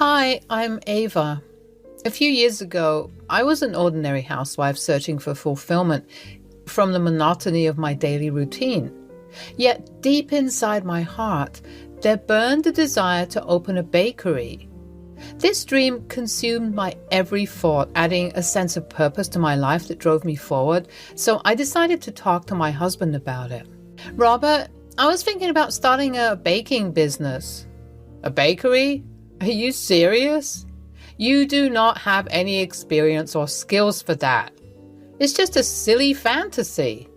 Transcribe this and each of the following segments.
Hi, I'm Ava. A few years ago, I was an ordinary housewife searching for fulfillment from the monotony of my daily routine. Yet deep inside my heart, there burned a desire to open a bakery. This dream consumed my every thought, adding a sense of purpose to my life that drove me forward, so I decided to talk to my husband about it. Robert, I was thinking about starting a baking business. A bakery? Are you serious? You do not have any experience or skills for that. It's just a silly fantasy.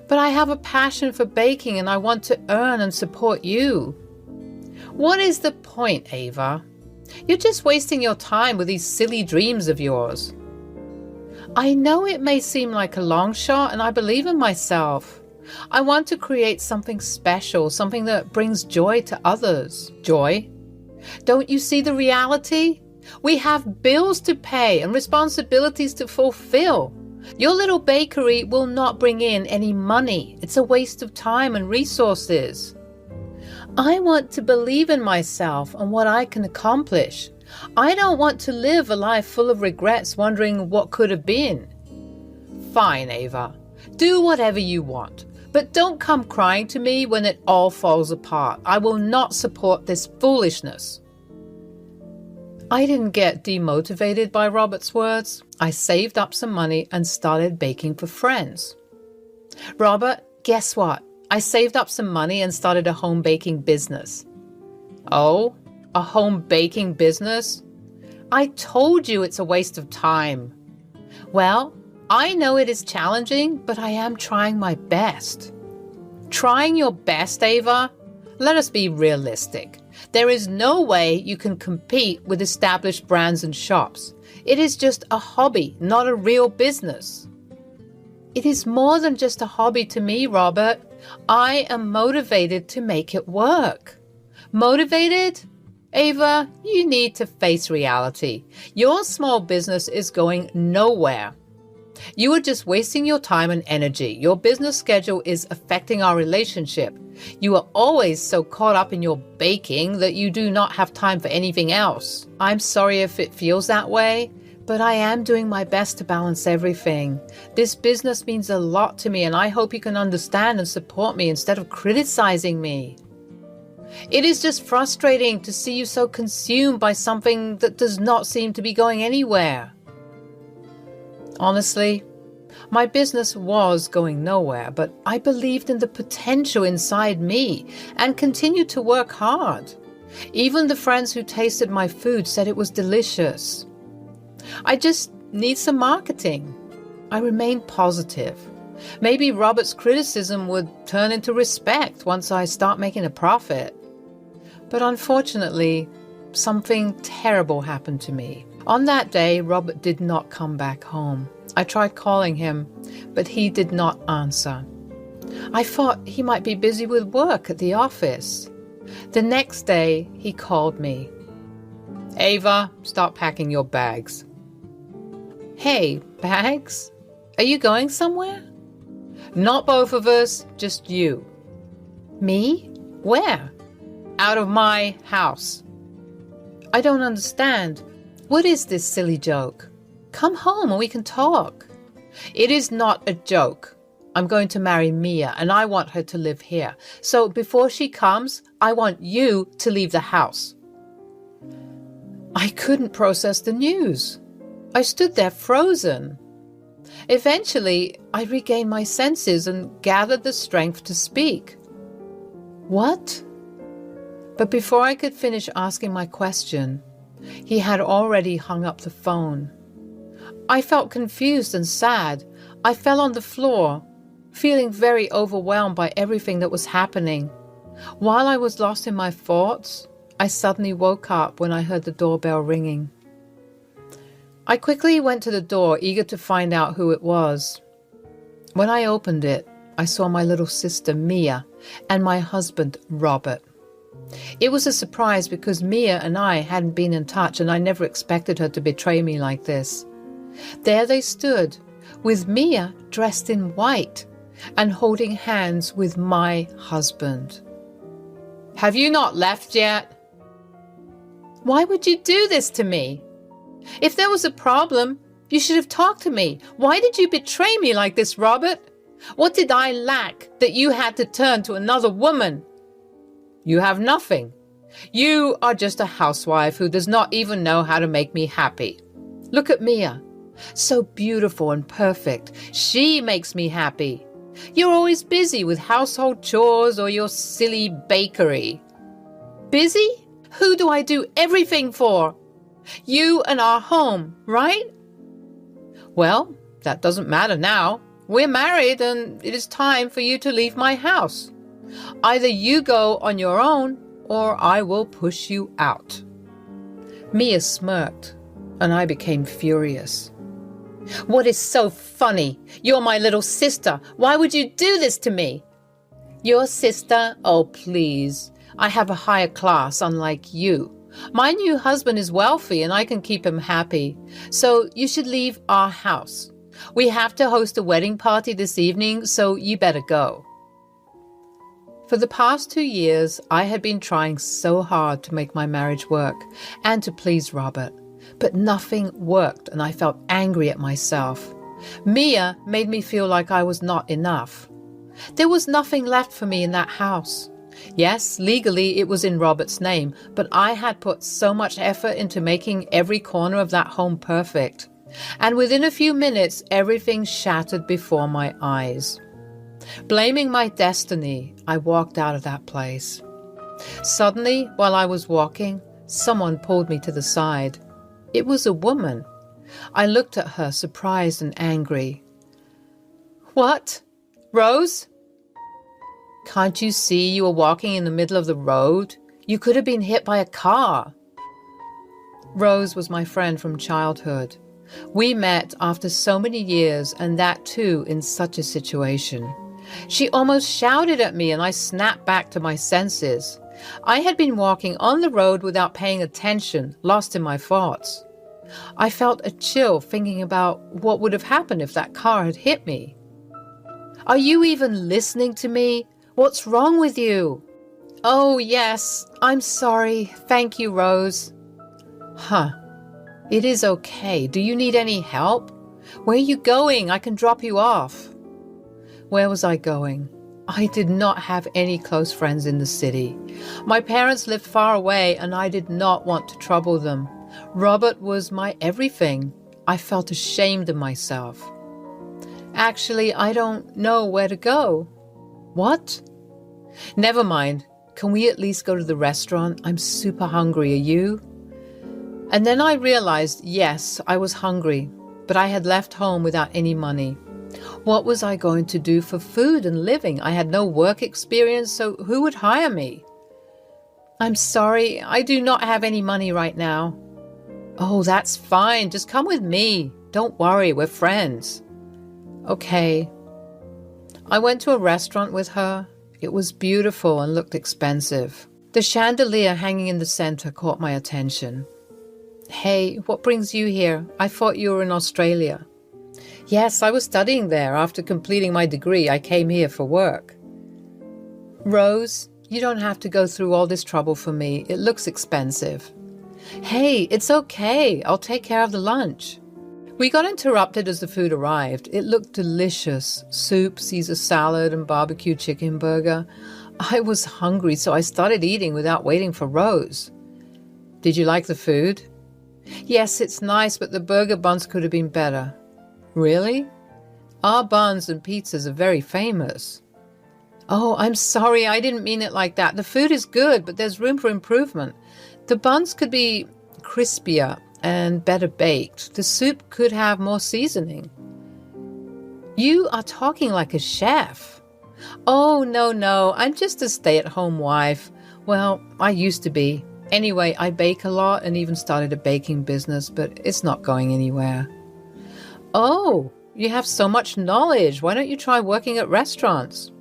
But I have a passion for baking and I want to earn and support you. What is the point, Ava? You're just wasting your time with these silly dreams of yours. I know it may seem like a long shot, and I believe in myself. I want to create something special, something that brings joy to others. Joy? Don't you see the reality? We have bills to pay and responsibilities to fulfill. Your little bakery will not bring in any money. It's a waste of time and resources. I want to believe in myself and what I can accomplish. I don't want to live a life full of regrets wondering what could have been. Fine, Ava. Do whatever you want. But don't come crying to me when it all falls apart. I will not support this foolishness. I didn't get demotivated by Robert's words. I saved up some money and started baking for friends. Robert, guess what? I saved up some money and started a home baking business. Oh, a home baking business? I told you it's a waste of time. Well, I know it is challenging, but I am trying my best. Trying your best, Ava? Let us be realistic. There is no way you can compete with established brands and shops. It is just a hobby, not a real business. It is more than just a hobby to me, Robert. I am motivated to make it work. Motivated? Ava, you need to face reality. Your small business is going nowhere. You are just wasting your time and energy. Your business schedule is affecting our relationship. You are always so caught up in your baking that you do not have time for anything else. I'm sorry if it feels that way, but I am doing my best to balance everything. This business means a lot to me, and I hope you can understand and support me instead of criticizing me. It is just frustrating to see you so consumed by something that does not seem to be going anywhere. Honestly, my business was going nowhere, but I believed in the potential inside me and continued to work hard. Even the friends who tasted my food said it was delicious. I just need some marketing. I remained positive. Maybe Robert's criticism would turn into respect once I start making a profit. But unfortunately, something terrible happened to me. On that day, Robert did not come back home. I tried calling him, but he did not answer. I thought he might be busy with work at the office. The next day, he called me. Ava, start packing your bags. Hey, bags? Are you going somewhere? Not both of us, just you. Me? Where? Out of my house. I don't understand. What is this silly joke? Come home and we can talk. It is not a joke. I'm going to marry Mia and I want her to live here. So before she comes, I want you to leave the house. I couldn't process the news. I stood there frozen. Eventually, I regained my senses and gathered the strength to speak. What? But before I could finish asking my question, he had already hung up the phone. I felt confused and sad. I fell on the floor, feeling very overwhelmed by everything that was happening. While I was lost in my thoughts, I suddenly woke up when I heard the doorbell ringing. I quickly went to the door, eager to find out who it was. When I opened it, I saw my little sister, Mia, and my husband, Robert. It was a surprise because Mia and I hadn't been in touch, and I never expected her to betray me like this. There they stood, with Mia dressed in white and holding hands with my husband. Have you not left yet? Why would you do this to me? If there was a problem, you should have talked to me. Why did you betray me like this, Robert? What did I lack that you had to turn to another woman? You have nothing. You are just a housewife who does not even know how to make me happy. Look at Mia. So beautiful and perfect. She makes me happy. You're always busy with household chores or your silly bakery. Busy? Who do I do everything for? You and our home, right? Well, that doesn't matter now. We're married and it is time for you to leave my house. Either you go on your own or I will push you out. Mia smirked and I became furious. What is so funny? You're my little sister. Why would you do this to me? Your sister? Oh, please. I have a higher class, unlike you. My new husband is wealthy and I can keep him happy. So you should leave our house. We have to host a wedding party this evening, so you better go. For the past 2 years, I had been trying so hard to make my marriage work and to please Robert. But nothing worked and I felt angry at myself. Mia made me feel like I was not enough. There was nothing left for me in that house. Yes, legally it was in Robert's name, but I had put so much effort into making every corner of that home perfect. And within a few minutes, everything shattered before my eyes. Blaming my destiny, I walked out of that place. Suddenly, while I was walking, someone pulled me to the side. It was a woman. I looked at her, surprised and angry. What? Rose? Can't you see you were walking in the middle of the road? You could have been hit by a car. Rose was my friend from childhood. We met after so many years, and that too in such a situation. She almost shouted at me and I snapped back to my senses. I had been walking on the road without paying attention, lost in my thoughts. I felt a chill thinking about what would have happened if that car had hit me. Are you even listening to me? What's wrong with you? Oh, yes, I'm sorry. Thank you, Rose. Huh. It is okay. Do you need any help? Where are you going? I can drop you off. Where was I going? I did not have any close friends in the city. My parents lived far away and I did not want to trouble them. Robert was my everything. I felt ashamed of myself. Actually, I don't know where to go. What? Never mind. Can we at least go to the restaurant? I'm super hungry. Are you? And then I realized, yes, I was hungry, but I had left home without any money. What was I going to do for food and living? I had no work experience, so who would hire me? I'm sorry, I do not have any money right now. Oh, that's fine. Just come with me. Don't worry, we're friends. Okay. I went to a restaurant with her. It was beautiful and looked expensive. The chandelier hanging in the center caught my attention. Hey, what brings you here? I thought you were in Australia. Yes, I was studying there. After completing my degree, I came here for work. Rose, you don't have to go through all this trouble for me. It looks expensive. Hey, it's okay. I'll take care of the lunch. We got interrupted as the food arrived. It looked delicious. Soup, Caesar salad, and barbecue chicken burger. I was hungry, so I started eating without waiting for Rose. Did you like the food? Yes, it's nice, but the burger buns could have been better. Really? Our buns and pizzas are very famous. Oh, I'm sorry, I didn't mean it like that. The food is good, but there's room for improvement. The buns could be crispier and better baked. The soup could have more seasoning. You are talking like a chef. Oh, no, I'm just a stay-at-home wife. Well, I used to be. Anyway, I bake a lot and even started a baking business, but it's not going anywhere. Oh, you have so much knowledge. Why don't you try working at restaurants?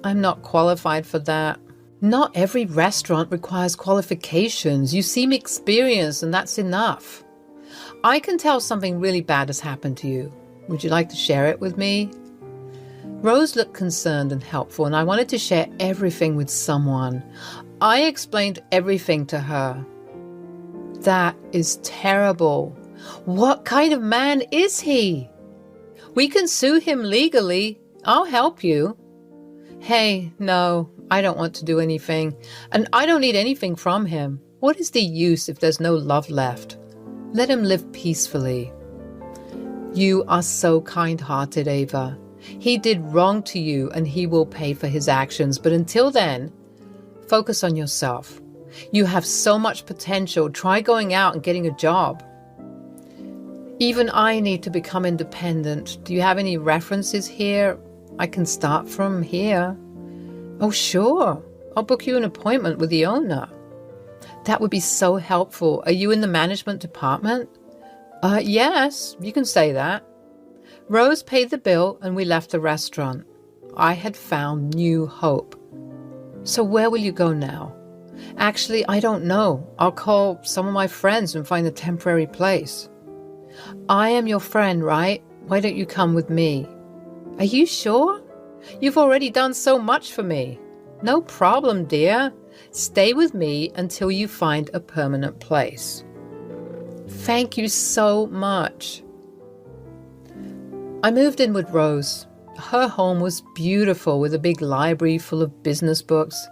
I'm not qualified for that. Not every restaurant requires qualifications. You seem experienced and that's enough. I can tell something really bad has happened to you. Would you like to share it with me? Rose looked concerned and helpful, and I wanted to share everything with someone. I explained everything to her. That is terrible. What kind of man is he? We can sue him legally. I'll help you. Hey, no, I don't want to do anything, and I don't need anything from him. What is the use if there's no love left? Let him live peacefully. You are so kind-hearted, Ava. He did wrong to you, and he will pay for his actions. But until then, focus on yourself. You have so much potential. Try going out and getting a job. Even I need to become independent. Do you have any references here? I can start from here. Oh, sure. I'll book you an appointment with the owner. That would be so helpful. Are you in the management department? Yes, you can say that. Rose paid the bill and we left the restaurant. I had found new hope. So where will you go now? Actually, I don't know. I'll call some of my friends and find a temporary place. I am your friend, right? Why don't you come with me? Are you sure? You've already done so much for me. No problem, dear. Stay with me until you find a permanent place. Thank you so much. I moved in with Rose. Her home was beautiful with a big library full of business books.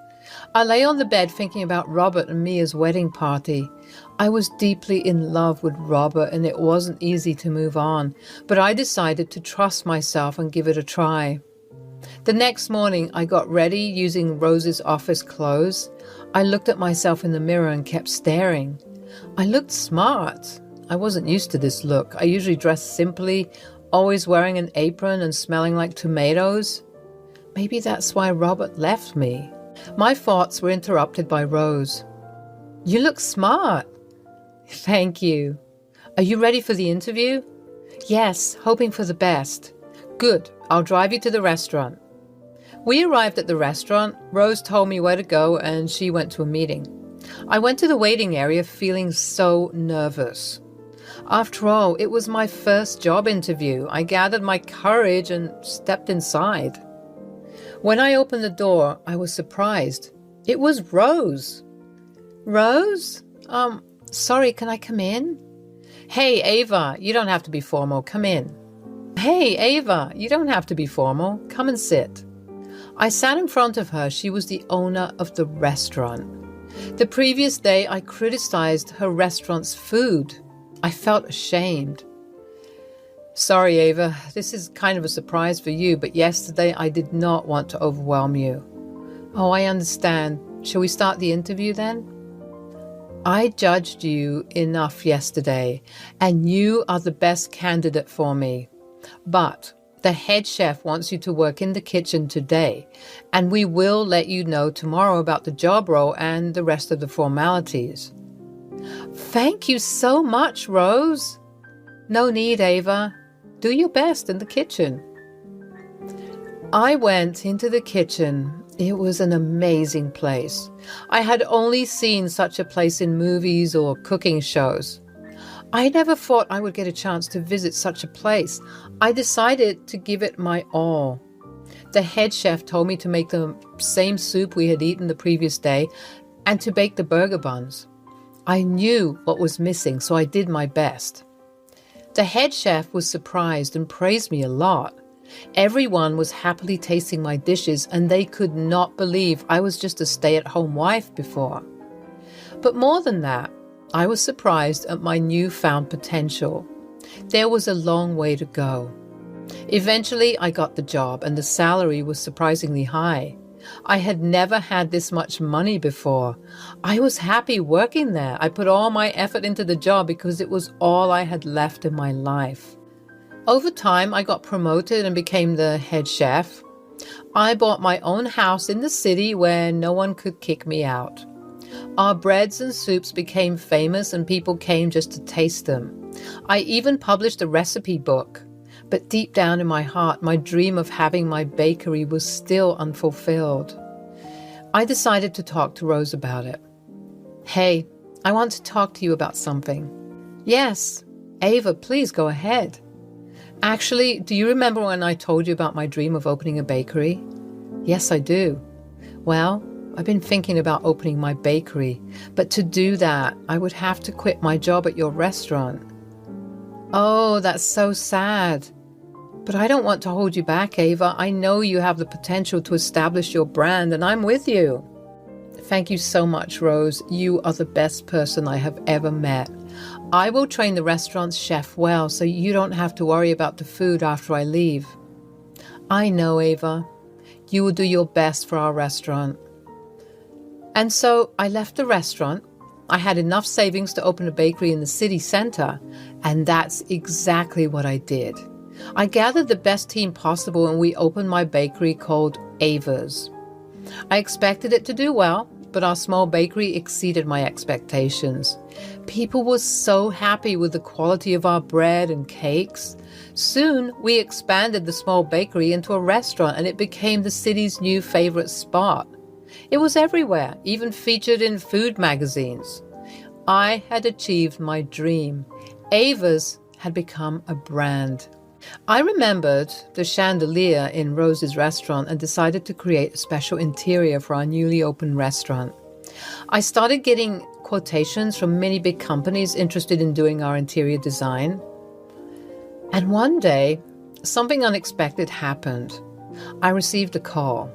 I lay on the bed thinking about Robert and Mia's wedding party. I was deeply in love with Robert and it wasn't easy to move on, but I decided to trust myself and give it a try. The next morning, I got ready using Rose's office clothes. I looked at myself in the mirror and kept staring. I looked smart. I wasn't used to this look. I usually dressed simply, always wearing an apron and smelling like tomatoes. Maybe that's why Robert left me. My thoughts were interrupted by Rose. You look smart. Thank you. Are you ready for the interview? Yes, hoping for the best. Good, I'll drive you to the restaurant. We arrived at the restaurant. Rose told me where to go and she went to a meeting. I went to the waiting area feeling so nervous. After all, it was my first job interview. I gathered my courage and stepped inside. When I opened the door, I was surprised. It was Rose. Rose? Sorry, can I come in? Hey, Ava, you don't have to be formal. Come in. Hey, Ava, you don't have to be formal. Come and sit. I sat in front of her. She was the owner of the restaurant. The previous day, I criticized her restaurant's food. I felt ashamed. Sorry, Ava, this is kind of a surprise for you, but yesterday I did not want to overwhelm you. Oh, I understand. Shall we start the interview then? I judged you enough yesterday, and you are the best candidate for me. But the head chef wants you to work in the kitchen today, and we will let you know tomorrow about the job role and the rest of the formalities. Thank you so much, Rose. No need, Ava. Do your best in the kitchen. I went into the kitchen. It was an amazing place. I had only seen such a place in movies or cooking shows. I never thought I would get a chance to visit such a place. I decided to give it my all. The head chef told me to make the same soup we had eaten the previous day and to bake the burger buns. I knew what was missing, so I did my best. The head chef was surprised and praised me a lot. Everyone was happily tasting my dishes, and they could not believe I was just a stay-at-home wife before. But more than that, I was surprised at my newfound potential. There was a long way to go. Eventually, I got the job, and the salary was surprisingly high. I had never had this much money before. I was happy working there. I put all my effort into the job because it was all I had left in my life. Over time, I got promoted and became the head chef. I bought my own house in the city where no one could kick me out. Our breads and soups became famous and people came just to taste them. I even published a recipe book. But deep down in my heart, my dream of having my bakery was still unfulfilled. I decided to talk to Rose about it. Hey, I want to talk to you about something. Yes, Ava, please go ahead. Actually, do you remember when I told you about my dream of opening a bakery? Yes, I do. Well, I've been thinking about opening my bakery, but to do that, I would have to quit my job at your restaurant. Oh, that's so sad. But I don't want to hold you back, Ava. I know you have the potential to establish your brand, and I'm with you. Thank you so much, Rose. You are the best person I have ever met. I will train the restaurant's chef well, so you don't have to worry about the food after I leave. I know, Ava. You will do your best for our restaurant. And so I left the restaurant. I had enough savings to open a bakery in the city center, and that's exactly what I did. I gathered the best team possible and we opened my bakery called Ava's. I expected it to do well, but our small bakery exceeded my expectations. People were so happy with the quality of our bread and cakes. Soon, we expanded the small bakery into a restaurant and it became the city's new favorite spot. It was everywhere, even featured in food magazines. I had achieved my dream. Ava's had become a brand. I remembered the chandelier in Rose's restaurant and decided to create a special interior for our newly opened restaurant. I started getting quotations from many big companies interested in doing our interior design. And one day, something unexpected happened. I received a call.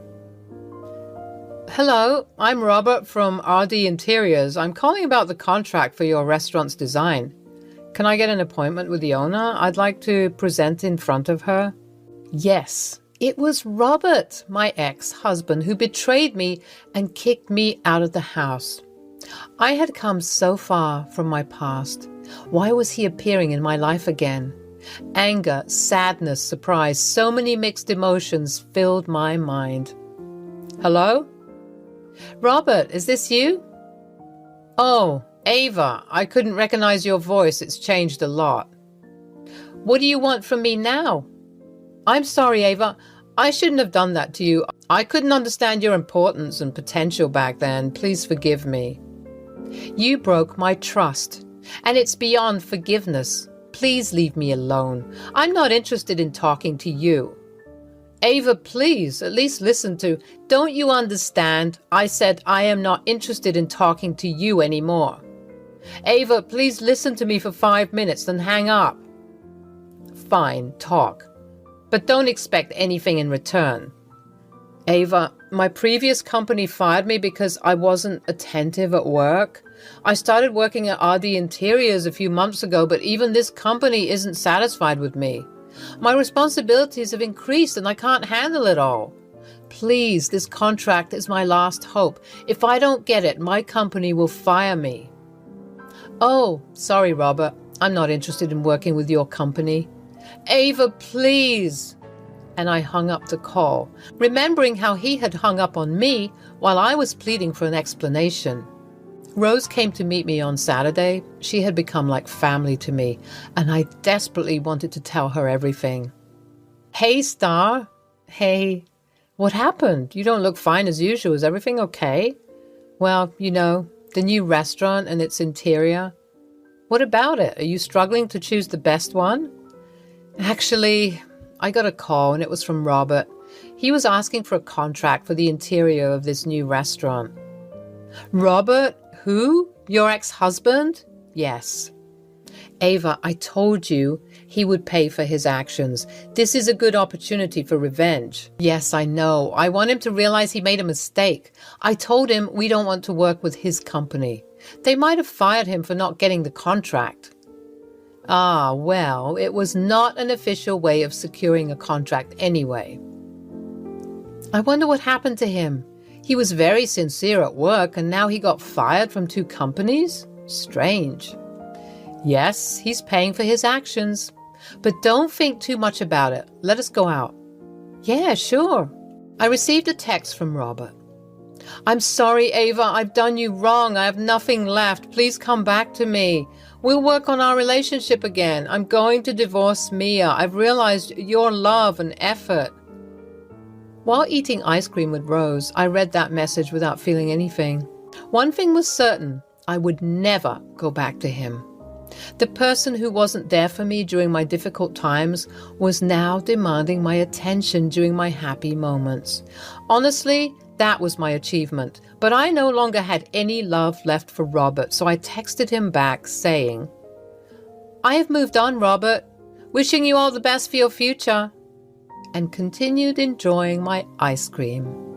Hello, I'm Robert from RD Interiors. I'm calling about the contract for your restaurant's design. Can I get an appointment with the owner? I'd like to present in front of her. Yes, it was Robert, my ex-husband, who betrayed me and kicked me out of the house. I had come so far from my past. Why was he appearing in my life again? Anger, sadness, surprise, so many mixed emotions filled my mind. Hello? Robert, is this you? Oh, Ava, I couldn't recognize your voice. It's changed a lot. What do you want from me now? I'm sorry, Ava. I shouldn't have done that to you. I couldn't understand your importance and potential back then. Please forgive me. You broke my trust, and it's beyond forgiveness. Please leave me alone. I'm not interested in talking to you. Ava, please, at least listen to... Don't you understand? I said I am not interested in talking to you anymore. Ava, please listen to me for 5 minutes, then hang up. Fine, talk. But don't expect anything in return. Ava, my previous company fired me because I wasn't attentive at work. I started working at RD Interiors a few months ago, but even this company isn't satisfied with me. My responsibilities have increased and I can't handle it all. Please, this contract is my last hope. If I don't get it, my company will fire me. Oh, sorry, Robert. I'm not interested in working with your company. Ava, please. And I hung up the call, remembering how he had hung up on me while I was pleading for an explanation. Rose came to meet me on Saturday. She had become like family to me, and I desperately wanted to tell her everything. Hey, Star. Hey. What happened? You don't look fine as usual. Is everything okay? Well, you know, the new restaurant and its interior. What about it? Are you struggling to choose the best one? Actually, I got a call and it was from Robert. He was asking for a contract for the interior of this new restaurant. Robert? Who? Your ex-husband? Yes. Ava, I told you he would pay for his actions. This is a good opportunity for revenge. Yes, I know. I want him to realize he made a mistake. I told him we don't want to work with his company. They might have fired him for not getting the contract. Ah, well, it was not an official way of securing a contract anyway. I wonder what happened to him. He was very sincere at work and now he got fired from 2 companies? Strange. Yes, he's paying for his actions. But don't think too much about it. Let us go out. Yeah, sure. I received a text from Robert. I'm sorry, Ava. I've done you wrong. I have nothing left. Please come back to me. We'll work on our relationship again. I'm going to divorce Mia. I've realized your love and effort. While eating ice cream with Rose, I read that message without feeling anything. One thing was certain. I would never go back to him. The person who wasn't there for me during my difficult times was now demanding my attention during my happy moments. Honestly, that was my achievement, but I no longer had any love left for Robert, so I texted him back saying, "I have moved on, Robert. Wishing you all the best for your future," and continued enjoying my ice cream.